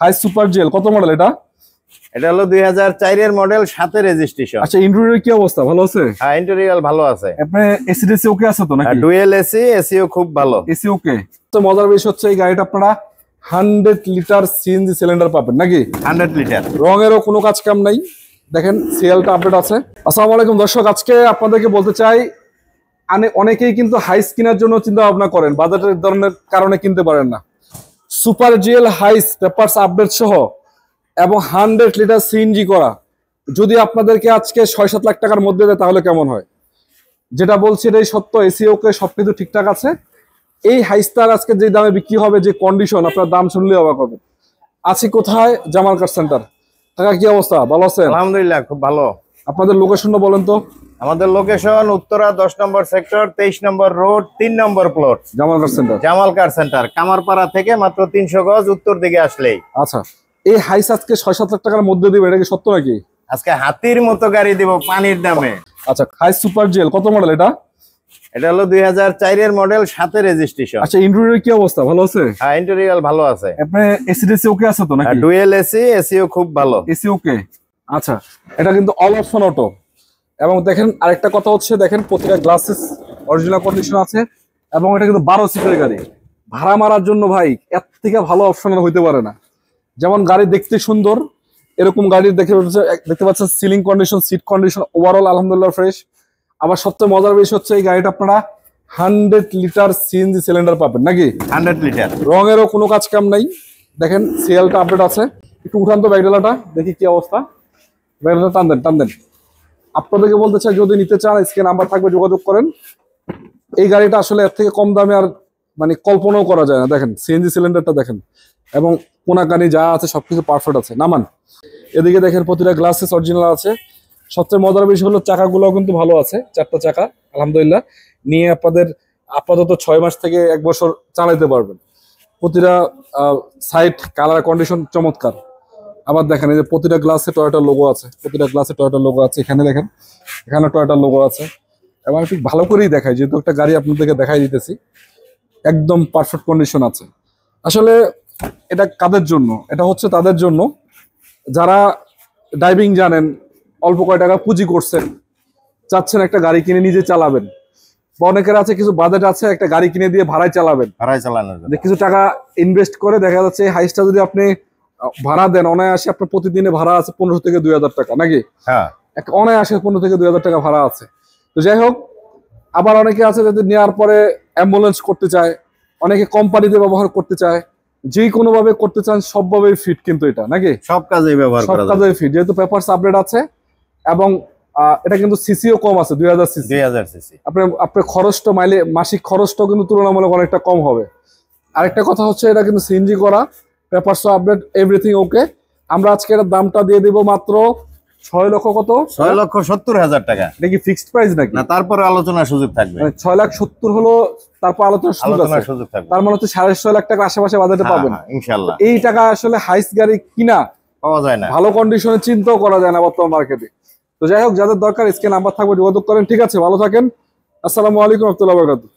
High super gel কত model এটা? এটা হলো 2004 এর মডেল, 7 এর রেজিস্ট্রেশন। আচ্ছা, ইন্টেরিয়র কি অবস্থা? ভালো আছে? হ্যাঁ, ইন্টেরিয়র ভালো আছে। আপনি এসি ডিসি ওকে আছে তো নাকি? ডুয়েল এসি, এসিও খুব ভালো। AC okay. তো মজার বিষয় হচ্ছে এই গাড়িটা আপনারা 100 লিটার সিএনজি সিলিন্ডার পাবেন নাকি? 100 লিটার। রঙেরও কোনো কাজ কাম নাই, দেখেন সিএলটা আপডেট আছে। আসসালামু আলাইকুম দর্শক, আজকে আপনাদেরকে বলতে চাই অনেকেই কিন্তু হাইস কেনার জন্য চিন্তা ভাবনা করেন, বাজেটের ধরনের কারণে কিনতে পারেন না। সুপার জিএল হাইস পেপারস আপডেট সহ এবং 100 লিটার সিএনজি করা যদি আপনাদেরকে আজকে 6-7 লাখ টাকার মধ্যে দেয় তাহলে কেমন হয়? যেটা বলছি এটাই সত্য, এসি ওকে, সবকিছু ঠিকঠাক আছে। এই হাইস্টার আজকে যে দামে বিক্রি হবে, যে কন্ডিশন, আপনার দাম শুনলে অবাক হবে। আছি কোথায়? Jamal car centre. টাকা কি অবস্থা? ভালো আছেন? আলহামদুলিল্লাহ, খুব ভালো। আপনাদের লোকেশনটা বলেন তো। আমাদের লোকেশন উত্তরা 10 নম্বর সেক্টর, 23 নম্বর রোড, 3 নম্বর plot, Jamal car centre. Jamal car centre, Kamarpara থেকে মাত্র 300 গজ উত্তর দিকে আসলেই। আচ্ছা, এই হাইস আজকে 6-7 লাখ টাকার মধ্যে দিবে, এটা কি সত্য নাকি? আজকে হাতির মতো গাড়ি দিব পানির দামে। আচ্ছা, হাইস সুপার জেল কত মডেল এটা? এটা হলো 2004 এর মডেল, 7 এর রেজিস্ট্রেশন। আচ্ছা, ইন্টেরিয়র কি অবস্থা? ভালো আছে? হ্যাঁ, ইন্টেরিয়র ভালো আছে। আপনি এসি ডিসি ওকে আছে তো নাকি? ডুয়েল এসি, এসিও খুব ভালো। AC okay. আচ্ছা, এটা কিন্তু অল অপশন অটো। এবং দেখেন আরেকটা কথা হচ্ছে, দেখেন প্রতিটা গ্লাসেস অরিজিনাল কন্ডিশন আছে এবং এটা কিন্তু 12 সিটের গাড়ি। ভাড়া মারার জন্য ভাই এর থেকে ভালো অপশন হইতে পারে না। যেমন গাড়ি দেখতে সুন্দর, এরকম গাড়ি দেখতে পাচ্ছেন ceiling condition, seat condition, overall আলহামদুলিল্লাহ ফ্রেশ। আবার সবচেয়ে মজার বিষয় হচ্ছে এই গাড়িটা আপনারা 100 লিটার সিএনজি সিলিন্ডার পাবেন নাকি? 100 লিটার। রঙেরও কোনো কাজ কাম নাই, দেখেন সিএলটা আপডেট আছে। একটু উঠান তো ব্যাগডালাটা, দেখি কি অবস্থা। ব্যাগডালা টান দেন, টান দেন। আপনাদেরকে বলতে চাই, যদি নিতে চান স্ক্রিনে নাম্বার থাকবে, যোগাযোগ করেন। এই গাড়িটা আসলে এর থেকে কম দামে আর মানে কল্পনাও করা যায় না। দেখেন সিএনজি সিলিন্ডারটা দেখেন, এবং কোনাকানি যা আছে সবকিছু পারফেক্ট আছে। নামান, এদিকে দেখেন প্রতিটা গ্লাসেস অরিজিনাল আছে। সবচেয়ে মজার বিষয় হলো চাকাগুলো কিন্তু ভালো আছে, 4টা চাকা আলহামদুলিল্লাহ। নিয়ে আপনাদের আপাতত 6 মাস থেকে 1 বছর চালাইতে পারবেন। প্রতিটা সাইড কালার কন্ডিশন চমৎকার। আবার দেখেন এই যে প্রতিটা গ্লাসে টয়োটার লোগো আছে, প্রতিটা গ্লাসে টয়োটার লোগো আছে। এখানে দেখেন, এখানে টয়োটার লোগো আছে। এবং আমি ঠিক ভালো করেই দেখাই, যেহেতু একটা গাড়ি আপনাদেরকে দেখাই দিতেছি, একদম পারফেক্ট কন্ডিশন আছে। আসলে এটা কাদের জন্য? এটা হচ্ছে তাদের জন্য যারা ড্রাইভিং জানেন, অল্প কয় টাকা পুঁজি করছেন, চাচ্ছেন একটা গাড়ি কিনে নিজে চালাবেন। বা অনেকের আছে কিছু বাজেট আছে, একটা গাড়ি কিনে দিয়ে ভাড়ায় চালাবেন, ভাড়ায় চালানোর জন্য। যে কিছু টাকা ইনভেস্ট করে দেখা যাচ্ছে এই হাইসটা যদি আপনি ভাড়া দেন, অনায়াসে আপনার প্রতিদিনে ভাড়া আছে 15 থেকে 2000 টাকা নাকি? হ্যাঁ, অনায়াসে 15 থেকে 2000 টাকা ভাড়া আছে। তো যাই হোক, আবার অনেকে আছে যদি নেওয়ার পরে অ্যাম্বুলেন্স করতে চায়, অনেকে কোম্পানিতে ব্যবহার করতে চায়, যে কোনো ভাবে করতে চান, সবভাবেই ফিট কিন্তু এটা নাকি? সব কাজে ব্যবহার করা যায়, সব কাজে ফিট, যেহেতু পেপারস আপডেট আছে। এবং এটা কিন্তু সিসিও কম আছে, 2000 সিসি। 2000 সিসি। আপনার খরচটা মাসিক খরচটাও কিন্তু তুলনামূলক অনেকটা কম হবে। আরেকটা কথা হচ্ছে, এটা কিন্তু সিএনজি করা, পেপারস আপডেট, এভরিথিং ওকে। আমরা আজকে এর দামটা দিয়ে দিব মাত্র 6 লক্ষ কত? 6,70,000 টাকা। এটা কি ফিক্সড প্রাইস নাকি? না, তারপরে আলোচনার সুযোগ থাকবে। 6,70,000 হলো, তারপর আলোচনার সুযোগ থাকবে। তার মানে হচ্ছে 6.5 লাখ টাকা আশেপাশে বাজেটে পাবেন ইনশাআল্লাহ। এই টাকা আসলে হাইস গাড়ি কিনা পাওয়া যায় না, ভালো কন্ডিশনে চিন্তাও করা যায় না বর্তমান মার্কেটে। তো যাই হোক, যাদের দরকার স্ক্রিনে নাম্বার থাকবে, যোগাযোগ করেন। ঠিক আছে, ভালো থাকেন। আসসালামু আলাইকুম ওয়া রাহমাতুল্লাহি ওয়া বারাকাতুহু।